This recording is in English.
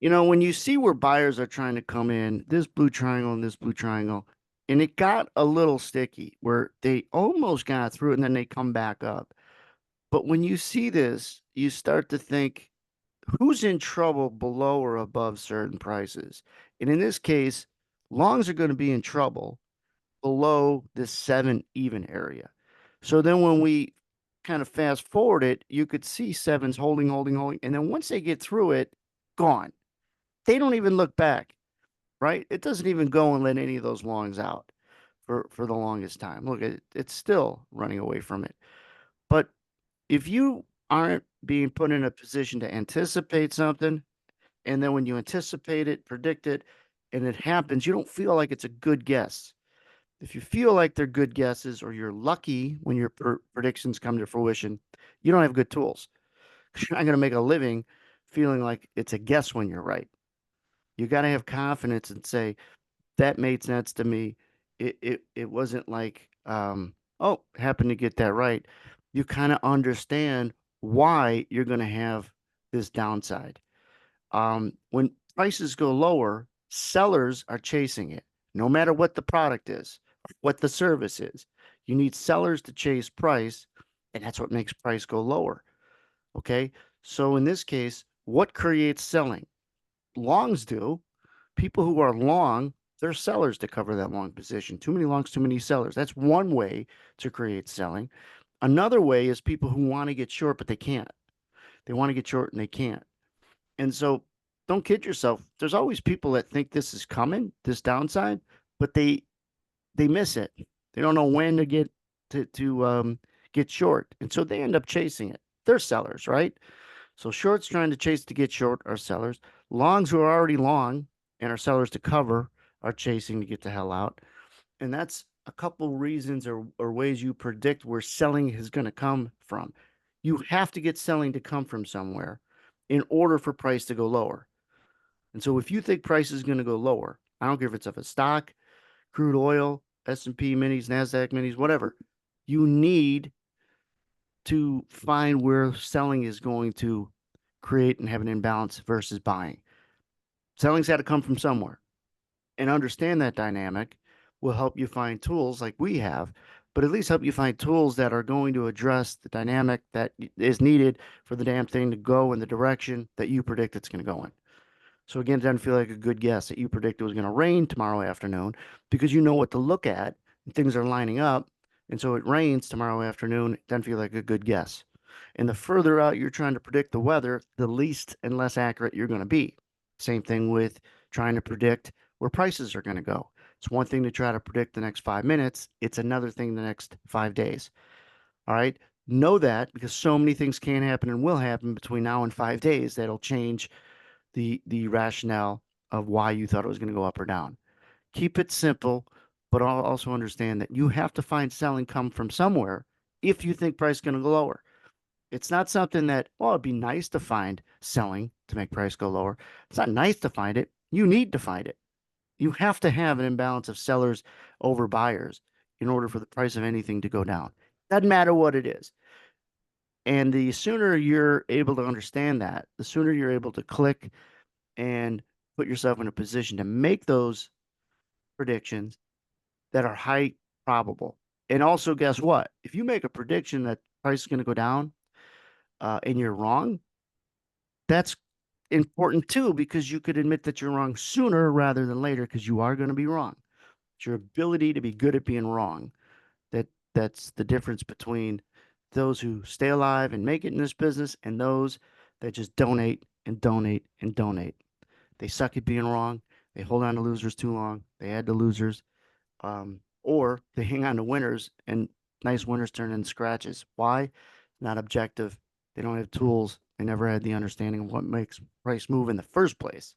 When you see where buyers are trying to come in, this blue triangle and this blue triangle, and it got a little sticky where they almost got through it and then they come back up. But when you see this, you start to think, who's in trouble below or above certain prices? And in this case, longs are going to be in trouble below this seven even area. So then when we kind of fast forward it, you could see sevens holding, holding, holding. And then once they get through it, gone. They don't even look back, right? It doesn't even go and let any of those longs out for the longest time. Look, it's still running away from it. But if you aren't being put in a position to anticipate something, and then when you anticipate it, predict it, and it happens, you don't feel like it's a good guess. If you feel like they're good guesses or you're lucky when your predictions come to fruition, you don't have good tools. You're not going to make a living feeling like it's a guess when you're right. You got to have confidence and say, that made sense to me. It wasn't like, oh, happened to get that right. You kind of understand why you're going to have this downside. When prices go lower, sellers are chasing it, no matter what the product is, what the service is. You need sellers to chase price, and that's what makes price go lower. Okay. So in this case, what creates selling? Longs do. People who are long, they're sellers to cover that long position. Too many longs, too many sellers. That's one way to create selling. Another way is people who want to get short, but they can't. They want to get short and they can't. And so don't kid yourself. There's always people that think this is coming, this downside, but they miss it. They don't know when to get short. And so they end up chasing it. They're sellers, right? So shorts trying to chase to get short are sellers. Longs who are already long and are sellers to cover are chasing to get the hell out. And that's a couple reasons or ways you predict where selling is going to come from. You have to get selling to come from somewhere in order for price to go lower. And so if you think price is going to go lower, I don't care if it's of a stock, crude oil, S&P minis, NASDAQ minis, whatever, you need to find where selling is going to create and have an imbalance versus buying. Selling's got to come from somewhere. And understand that dynamic will help you find tools like we have, but at least help you find tools that are going to address the dynamic that is needed for the damn thing to go in the direction that you predict it's going to go in. So again, it doesn't feel like a good guess that you predict it was going to rain tomorrow afternoon because you know what to look at and things are lining up. And so it rains tomorrow afternoon. It doesn't feel like a good guess. And the further out you're trying to predict the weather, the least and less accurate you're going to be. Same thing with trying to predict where prices are going to go. It's one thing to try to predict the next 5 minutes. It's another thing the next 5 days. All right. Know that because so many things can happen and will happen between now and 5 days that'll change the rationale of why you thought it was going to go up or down. Keep it simple, but I'll also understand that you have to find selling come from somewhere if you think price is going to go lower. It's not something that, well, it'd be nice to find selling to make price go lower. It's not nice to find it. You need to find it. You have to have an imbalance of sellers over buyers in order for the price of anything to go down. Doesn't matter what it is. And the sooner you're able to understand that, the sooner you're able to click and put yourself in a position to make those predictions that are high probable. And also, guess what? If you make a prediction that price is going to go down and you're wrong, that's important too because you could admit that you're wrong sooner rather than later because you are going to be wrong. It's your ability to be good at being wrong that's the difference between those who stay alive and make it in this business and those that just donate and donate and donate. They suck at being wrong. They hold on to losers too long. They add to losers, or they hang on to winners, and nice winners turn into scratches. Why? Not objective. They don't have tools. They never had the understanding of what makes price move in the first place.